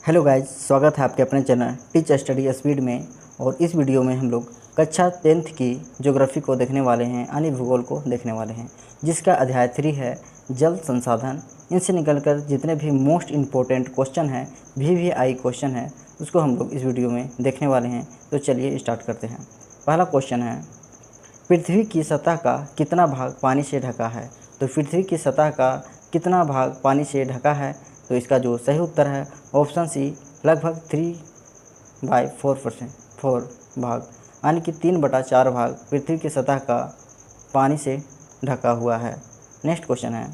Hello guys, स्वागत है आपके अपने चैनल टीच स्टडी स्पीड में। और इस वीडियो में हम लोग कक्षा 10th की ज्योग्राफी को देखने वाले हैं, यानी भूगोल को देखने वाले हैं, जिसका अध्याय 3 है जल संसाधन। इनसे निकलकर जितने भी मोस्ट इम्पोर्टेंट क्वेश्चन हैं, VVI क्वेश्चन है, उसको हम लोग इस वीडियो में देखने वाले हैं। तो चलिए स्टार्ट करते हैं। पहला क्वेश्चन है, पृथ्वी की सतह का कितना भाग पानी से ढका है? तो पृथ्वी की सतह का कितना भाग पानी से ढका है? तो इसका जो सही उत्तर है ऑप्शन सी, लगभग 3/4%, 4 भाग, यानी कि 3/4 भाग पृथ्वी की सतह का पानी से ढका हुआ है। नेक्स्ट क्वेश्चन है,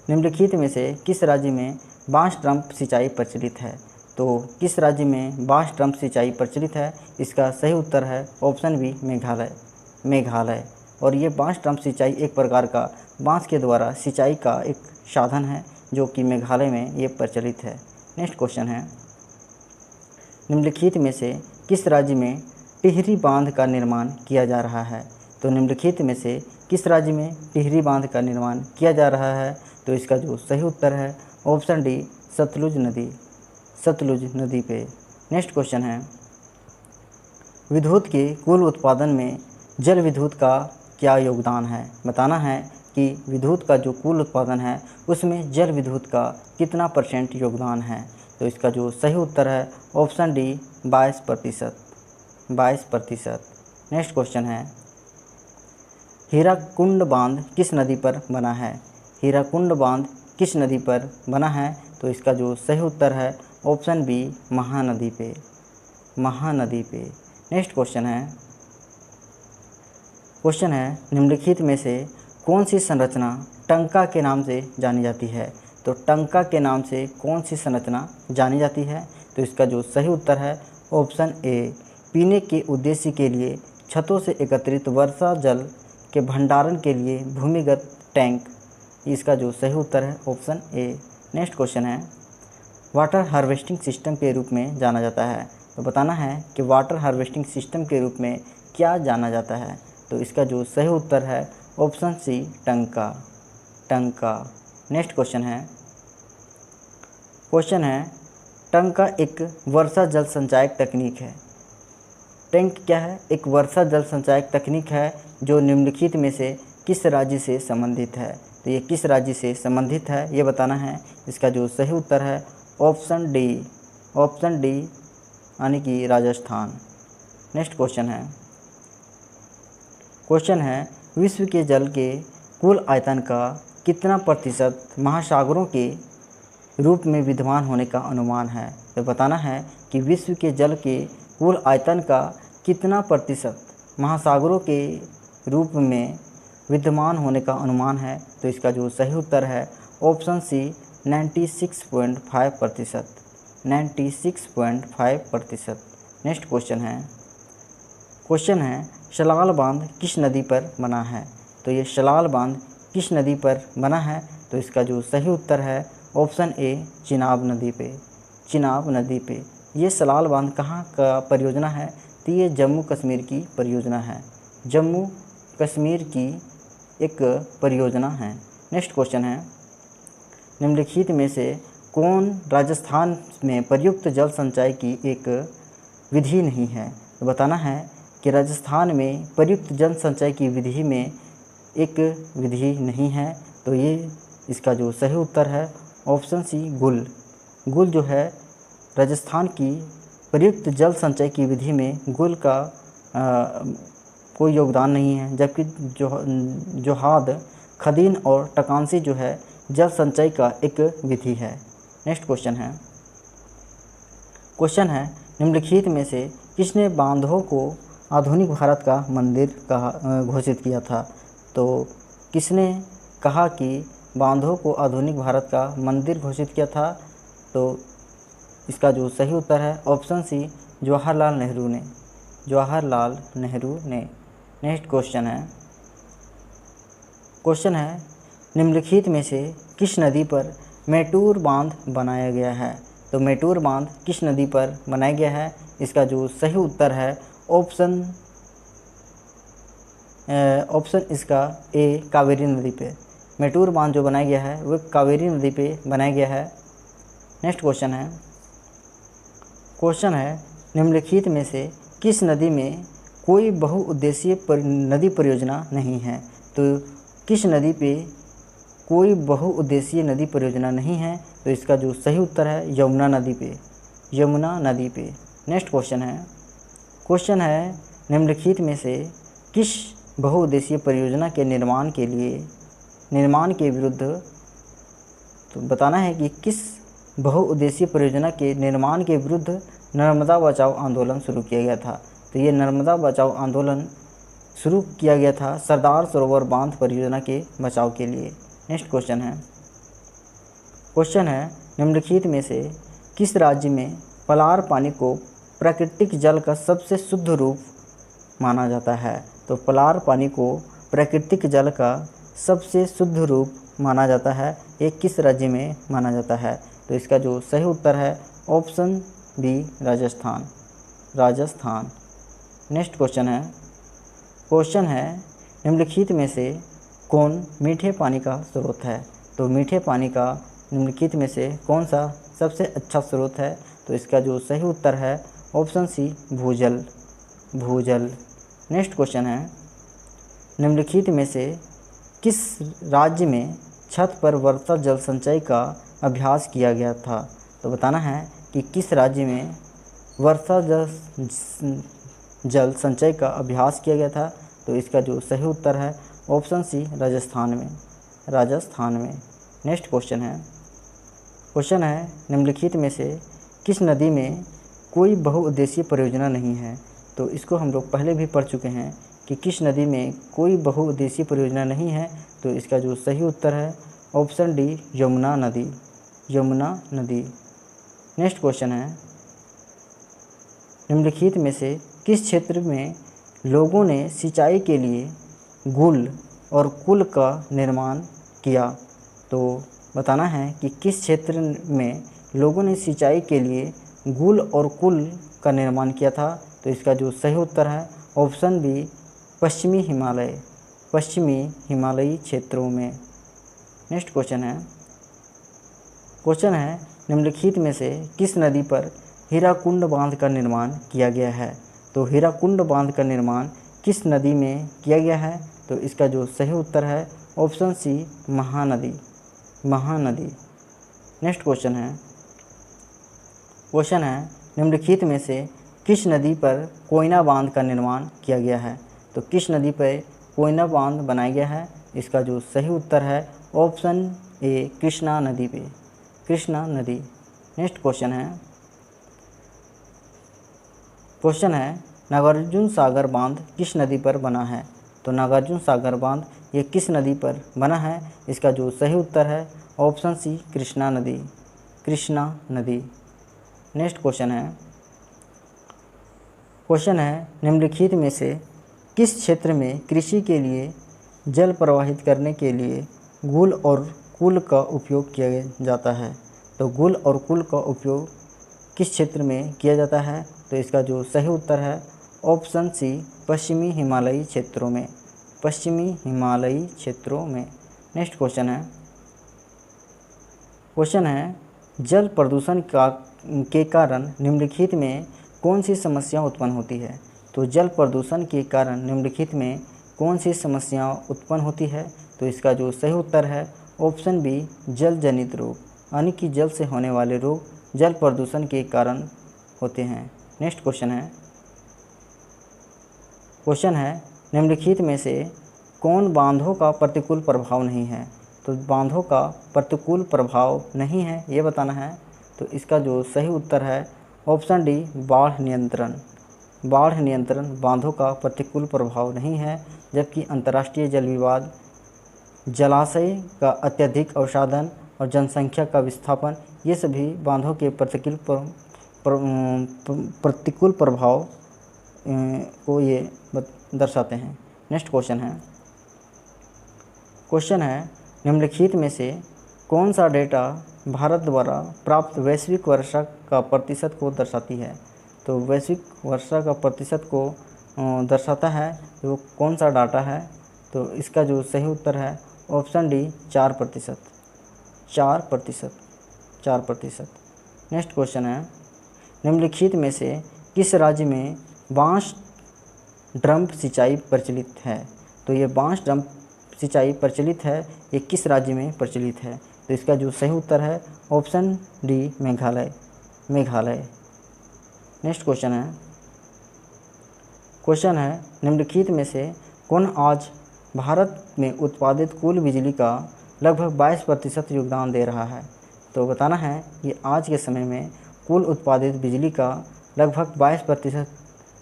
निम्नलिखित में से किस राज्य में बांस ड्रम सिंचाई प्रचलित है? तो किस राज्य में बांस ड्रम सिंचाई प्रचलित है? इसका सही उत्तर है ऑप्शन बी, मेघालय। और ये बांस ड्रम सिंचाई एक प्रकार का बांस के द्वारा सिंचाई का एक साधन है, जो कि मेघालय में ये प्रचलित है। नेक्स्ट क्वेश्चन है, निम्नलिखित में से किस राज्य में टिहरी बांध का निर्माण किया जा रहा है? तो निम्नलिखित में से किस राज्य में टिहरी बांध का निर्माण किया जा रहा है? तो इसका जो सही उत्तर है ऑप्शन डी, सतलुज नदी पे। नेक्स्ट क्वेश्चन है, विद्युत के कुल उत्पादन में जल विद्युत का क्या योगदान है? बताना है कि विद्युत का जो कुल उत्पादन है उसमें जल विद्युत का कितना % योगदान है? तो इसका जो सही उत्तर है ऑप्शन डी, 22%। नेक्स्ट क्वेश्चन है, हीराकुंड बांध किस नदी पर बना है? हीराकुंड बांध किस नदी पर बना है? तो इसका जो सही उत्तर है ऑप्शन बी, महानदी पे। नेक्स्ट क्वेश्चन है, निम्नलिखित में से कौन सी संरचना टंका के नाम से जानी जाती है? तो टंका के नाम से कौन सी संरचना जानी जाती है? तो इसका जो सही उत्तर है ऑप्शन ए, पीने के उद्देश्य के लिए छतों से एकत्रित वर्षा जल के भंडारण के लिए भूमिगत टैंक। इसका जो सही उत्तर है ऑप्शन ए। नेक्स्ट क्वेश्चन है, वाटर हार्वेस्टिंग सिस्टम के रूप में जाना जाता है। तो बताना है कि वाटर हार्वेस्टिंग सिस्टम के रूप में क्या जाना जाता है? तो इसका जो सही उत्तर है ऑप्शन सी, टंका। नेक्स्ट क्वेश्चन है, टंका एक वर्षा जल संचायक तकनीक है। टैंक क्या है? एक वर्षा जल संचायक तकनीक है, जो निम्नलिखित में से किस राज्य से संबंधित है? तो ये किस राज्य से संबंधित है ये बताना है। इसका जो सही उत्तर है ऑप्शन डी, यानी कि राजस्थान। नेक्स्ट क्वेश्चन है, विश्व के जल के कुल आयतन का कितना % महासागरों के रूप में विद्यमान होने का अनुमान है? तो बताना है कि विश्व के जल के कुल आयतन का कितना % महासागरों के रूप में विद्यमान होने का अनुमान है? तो इसका जो सही उत्तर है ऑप्शन सी, 96.5%। नेक्स्ट क्वेश्चन है, शलाल बांध किस नदी पर बना है? तो ये शलाल बांध किस नदी पर बना है? तो इसका जो सही उत्तर है ऑप्शन ए, चिनाब नदी पे। ये शलाल बांध कहाँ का परियोजना है? तो ये जम्मू कश्मीर की परियोजना है, जम्मू कश्मीर की एक परियोजना है। नेक्स्ट क्वेश्चन है, निम्नलिखित में से कौन राजस्थान में प्रयुक्त जल संचय की एक विधि नहीं है? तो बताना है कि राजस्थान में प्रयुक्त जल संचय की विधि में एक विधि नहीं है। तो ये इसका जो सही उत्तर है ऑप्शन सी, गुल जो है राजस्थान की प्रयुक्त जल संचय की विधि में गुल का कोई योगदान नहीं है, जबकि जोहाद, खदीन और टकांसी जो है जल संचय का एक विधि है। नेक्स्ट क्वेश्चन है, निम्नलिखित में से किसने बांधों को आधुनिक भारत का मंदिर घोषित किया था? तो किसने कहा कि बांधों को आधुनिक भारत का मंदिर घोषित किया था? तो इसका जो सही उत्तर है ऑप्शन सी, जवाहरलाल नेहरू ने। नेक्स्ट क्वेश्चन है, निम्नलिखित में से किस नदी पर मेटूर बांध बनाया गया है? तो मेटूर बांध किस नदी पर बनाया गया है? इसका जो सही उत्तर है ऑप्शन इसका ए, कावेरी नदी पे। मेटूर बांध जो बनाया गया है वो कावेरी नदी पे बनाया गया है। नेक्स्ट क्वेश्चन है, क्वेश्चन है, निम्नलिखित में से किस नदी में कोई बहुउद्देशीय नदी परियोजना नहीं है? तो किस नदी पे कोई बहुउद्देशीय नदी परियोजना नहीं है? तो इसका जो सही उत्तर है यमुना नदी पे, यमुना नदी पे। नेक्स्ट क्वेश्चन है निम्नलिखित में से किस बहुउद्देशीय परियोजना के निर्माण के विरुद्ध, तो बताना है कि किस बहुउद्देशीय परियोजना के निर्माण के विरुद्ध नर्मदा बचाओ आंदोलन शुरू किया गया था? तो ये नर्मदा बचाओ आंदोलन शुरू किया गया था सरदार सरोवर बांध परियोजना के बचाव के लिए। नेक्स्ट क्वेश्चन है निम्नलिखित में से किस राज्य में पलार पानी को प्राकृतिक जल का सबसे शुद्ध रूप माना जाता है? तो पलार पानी को प्राकृतिक जल का सबसे शुद्ध रूप माना जाता है, ये किस राज्य में माना जाता है? तो इसका जो सही उत्तर है option B, Rajasthan. Next question है निम्नलिखित में से कौन मीठे पानी का स्रोत है? तो मीठे पानी का निम्नलिखित में से कौन सा सबसे अच्छा स्रोत है? तो इसका जो सही उत्तर है ऑप्शन सी, भूजल। नेक्स्ट क्वेश्चन है निम्नलिखित में से किस राज्य में छत पर वर्षा जल संचय का अभ्यास किया गया था? तो बताना है कि किस राज्य में वर्षा जल संचय का अभ्यास किया गया था? तो इसका जो सही उत्तर है ऑप्शन सी, राजस्थान में। नेक्स्ट क्वेश्चन है निम्नलिखित में से किस नदी में कोई बहुउद्देशीय परियोजना नहीं है? तो इसको हम लोग पहले भी पढ़ चुके हैं कि किस नदी में कोई बहुउद्देशीय परियोजना नहीं है। तो इसका जो सही उत्तर है ऑप्शन डी, यमुना नदी। नेक्स्ट क्वेश्चन है निम्नलिखित में से किस क्षेत्र में लोगों ने सिंचाई के लिए गुल और कुल का निर्माण किया? तो बताना है कि किस क्षेत्र में लोगों ने सिंचाई के लिए गुल और कुल का निर्माण किया था? तो इसका जो सही उत्तर है ऑप्शन बी, पश्चिमी हिमालयी क्षेत्रों में। नेक्स्ट क्वेश्चन है निम्नलिखित में से किस नदी पर हीराकुंड बांध का निर्माण किया गया है? तो हीराकुंड बांध का निर्माण किस नदी में किया गया है? तो इसका जो सही उत्तर है option C, Mahanadi. Next question है निम्नलिखित में से किस नदी पर कोयना बांध का निर्माण किया गया है? तो किस नदी पर कोयना बांध बनाया गया है? इसका जो सही उत्तर है ऑप्शन ए, कृष्णा नदी। नेक्स्ट क्वेश्चन है नागार्जुन सागर बांध किस नदी पर बना है? तो नागार्जुन सागर बांध ये किस नदी पर बना है? इसका जो सही उत्तर है ऑप्शन सी, कृष्णा नदी। नेक्स्ट क्वेश्चन है निम्नलिखित में से किस क्षेत्र में कृषि के लिए जल प्रवाहित करने के लिए गुल और कुल का उपयोग किया जाता है? तो गुल और कुल का उपयोग किस क्षेत्र में किया जाता है? तो इसका जो सही उत्तर है ऑप्शन सी, पश्चिमी हिमालयी क्षेत्रों में। नेक्स्ट क्वेश्चन है जल प्रदूषण के कारण निम्नलिखित में कौन सी समस्या उत्पन्न होती है? तो जल प्रदूषण के कारण निम्नलिखित में कौन सी समस्या उत्पन्न होती है? तो इसका जो सही उत्तर है ऑप्शन बी, जल जनित रोग, यानी कि जल से होने वाले रोग जल प्रदूषण के कारण होते हैं। नेक्स्ट क्वेश्चन है निम्नलिखित में से कौन बांधों का प्रतिकूल प्रभाव नहीं है? तो बांधों का प्रतिकूल प्रभाव नहीं है ये बताना है। तो इसका जो सही उत्तर है ऑप्शन डी, बाढ़ नियंत्रण बांधों का प्रतिकूल प्रभाव नहीं है, जबकि अंतर्राष्ट्रीय जल विवाद, जलाशय का अत्यधिक अवसादन और जनसंख्या का विस्थापन ये सभी बांधों के प्रतिकूल प्रभाव को ये दर्शाते हैं। नेक्स्ट क्वेश्चन है निम्नलिखित में से कौन सा डेटा भारत द्वारा प्राप्त वैश्विक वर्षा का प्रतिशत को दर्शाती है? तो वैश्विक वर्षा का प्रतिशत को दर्शाता है तो कौन सा डाटा है? तो इसका जो सही उत्तर है ऑप्शन डी, 4%। नेक्स्ट क्वेश्चन है निम्नलिखित में से किस राज्य में बांस ड्रम सिंचाई प्रचलित है? तो ये बांस ड्रम सिंचाई प्रचलित है, ये किस राज्य में प्रचलित है? तो इसका जो सही उत्तर है option D Meghalaya. Next question है निम्नलिखित में से कौन आज भारत में उत्पादित कुल बिजली का लगभग 22% योगदान दे रहा है? तो बताना है कि आज के समय में कुल उत्पादित बिजली का लगभग 22%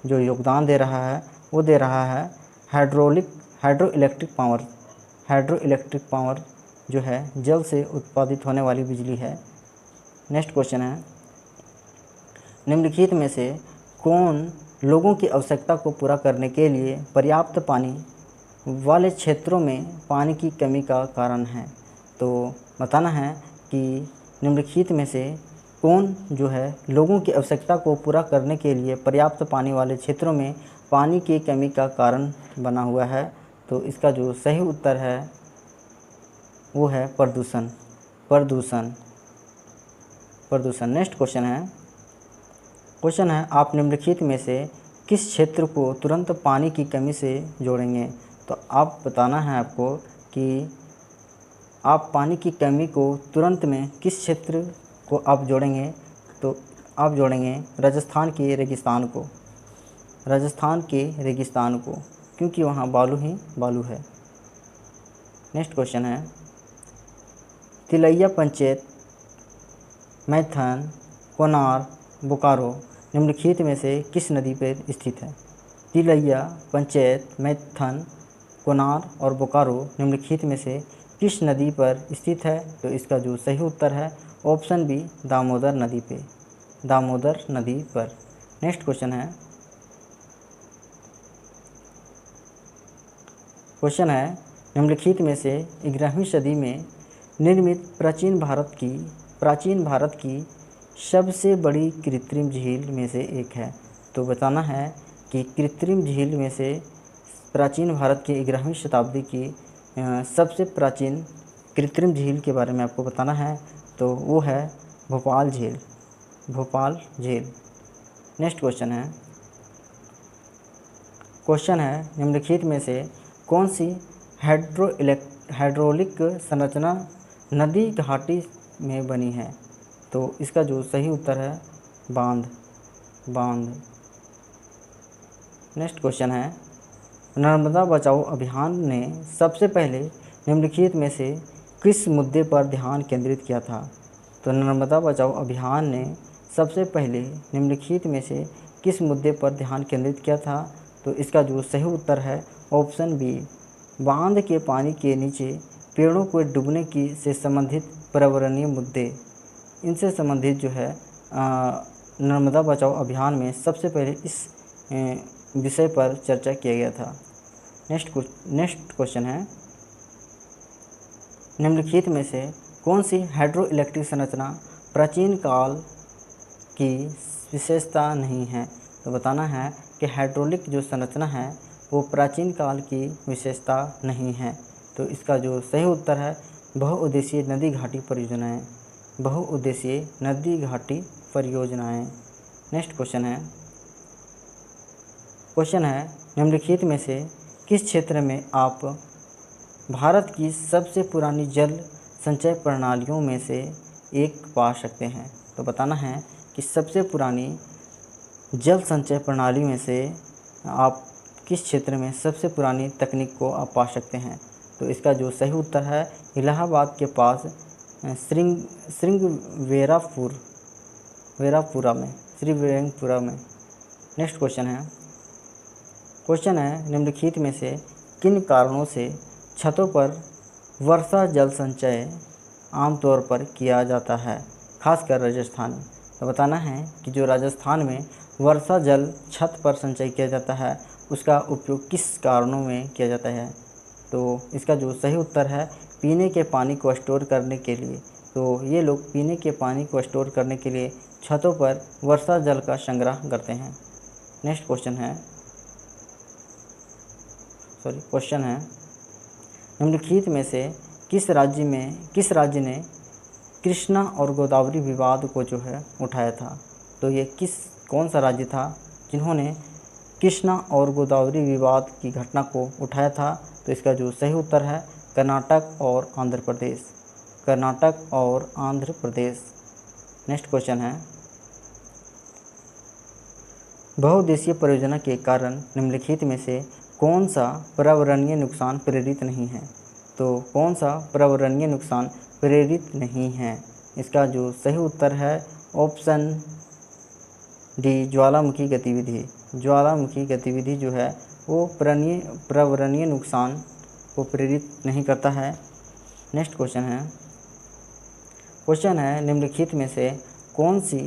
जो योगदान दे रहा है वो दे रहा है हाइड्रो इलेक्ट्रिक पावर जो है जल से उत्पादित होने वाली बिजली है। नेक्स्ट क्वेश्चन है निम्नलिखित में से कौन लोगों की आवश्यकता को पूरा करने के लिए पर्याप्त पानी वाले क्षेत्रों में पानी की कमी का कारण है? तो बताना है कि निम्नलिखित में से कौन जो है लोगों की आवश्यकता को पूरा करने के लिए पर्याप्त पानी वाले क्षेत्रों में पानी की कमी का कारण बना हुआ है? तो इसका जो सही उत्तर है वो है प्रदूषण। नेक्स्ट क्वेश्चन है आप निम्नलिखित में से किस क्षेत्र को तुरंत पानी की कमी से जोड़ेंगे? तो आप बताना है आपको कि आप पानी की कमी को तुरंत में किस क्षेत्र को आप जोड़ेंगे? तो आप जोड़ेंगे राजस्थान के रेगिस्तान को क्योंकि वहाँ बालू ही बालू है। नेक्स्ट क्वेश्चन है तिलैया पंचायत मैथन कोनार बोकारो निम्नलिखित में से किस नदी पर स्थित है? तिलैया पंचायत मैथन कोनार और बोकारो निम्नलिखित में से किस नदी पर स्थित है? तो इसका जो सही उत्तर है ऑप्शन बी दामोदर नदी पर। नेक्स्ट क्वेश्चन है निम्नलिखित में से 11वीं सदी में निर्मित प्राचीन भारत की सबसे बड़ी कृत्रिम झील में से एक है। तो बताना है कि कृत्रिम झील में से प्राचीन भारत की 11वीं शताब्दी की सबसे प्राचीन कृत्रिम झील के बारे में आपको बताना है। तो वो है भोपाल झील। नेक्स्ट क्वेश्चन है निम्नलिखित में से कौन सी हाइड्रोलिक संरचना नदी घाटी में बनी है? तो इसका जो सही उत्तर है बांध। नेक्स्ट क्वेश्चन है नर्मदा बचाओ अभियान ने सबसे पहले निम्नलिखित में से किस मुद्दे पर ध्यान केंद्रित किया था? तो नर्मदा बचाओ अभियान ने सबसे पहले निम्नलिखित में से किस मुद्दे पर ध्यान केंद्रित किया था? तो इसका जो सही उत्तर है ऑप्शन बी बांध के पानी के नीचे पेड़ों को डूबने की से संबंधित पर्यावरणीय मुद्दे। इनसे संबंधित जो है नर्मदा बचाओ अभियान में सबसे पहले इस विषय पर चर्चा किया गया था। नेक्स्ट क्वेश्चन है निम्नलिखित में से कौन सी हाइड्रो इलेक्ट्रिक संरचना प्राचीन काल की विशेषता नहीं है? तो बताना है कि हाइड्रोलिक जो संरचना है वो प्राचीन काल की विशेषता नहीं है। तो इसका जो सही उत्तर है बहुउद्देशीय नदी घाटी परियोजनाएं। नेक्स्ट क्वेश्चन है निम्नलिखित में से किस क्षेत्र में आप भारत की सबसे पुरानी जल संचय प्रणालियों में से एक पा सकते हैं? तो बताना है कि सबसे पुरानी जल संचय प्रणाली में से आप किस क्षेत्र में सबसे पुरानी तकनीक को आप पा सकते हैं? तो इसका जो सही उत्तर है इलाहाबाद के पास श्रीरंगपुरा में। नेक्स्ट क्वेश्चन है निम्नलिखित में से किन कारणों से छतों पर वर्षा जल संचय आमतौर पर किया जाता है, खासकर राजस्थान में? तो बताना है कि जो राजस्थान में वर्षा जल छत पर संचय किया जाता है उसका उपयोग किस कारणों में किया जाता है? तो इसका जो सही उत्तर है पीने के पानी को स्टोर करने के लिए। तो ये लोग पीने के पानी को स्टोर करने के लिए छतों पर वर्षा जल का संग्रह करते हैं। नेक्स्ट क्वेश्चन है निम्नलिखित में से किस राज्य ने कृष्णा और गोदावरी विवाद को जो है उठाया था? तो ये कौन सा राज्य था जिन्होंने कृष्णा और गोदावरी विवाद की घटना को उठाया था? तो इसका जो सही उत्तर है कर्नाटक और आंध्र प्रदेश। कर्नाटक और आंध्र प्रदेश। नेक्स्ट क्वेश्चन है, बहुउद्देशीय परियोजना के कारण निम्नलिखित में से कौन सा पर्यावरणीय नुकसान प्रेरित नहीं है? तो कौन सा पर्यावरणीय नुकसान प्रेरित नहीं है? इसका जो सही उत्तर है ऑप्शन डी, ज्वालामुखी गतिविधि। ज्वालामुखी गतिविधि जो है वो पर्यावरणीय नुकसान को प्रेरित नहीं करता है। नेक्स्ट क्वेश्चन है निम्नलिखित में से कौन सी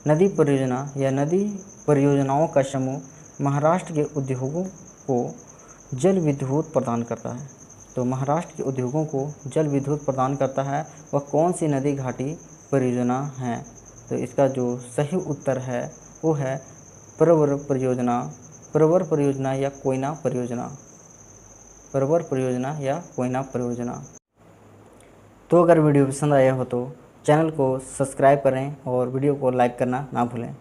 नदी परियोजना या नदी परियोजनाओं का समूह महाराष्ट्र के उद्योगों को जल विद्युत प्रदान करता है? तो महाराष्ट्र के उद्योगों को जल विद्युत प्रदान करता है वह कौन सी नदी घाटी परियोजना है? तो इसका जो सही उत्तर है वो है प्रवर परियोजना। प्रवर परियोजना या कोयना परियोजना। प्रवर परियोजना या कोयना परियोजना। तो अगर वीडियो पसंद आया हो तो चैनल को सब्सक्राइब करें और वीडियो को लाइक करना ना भूलें।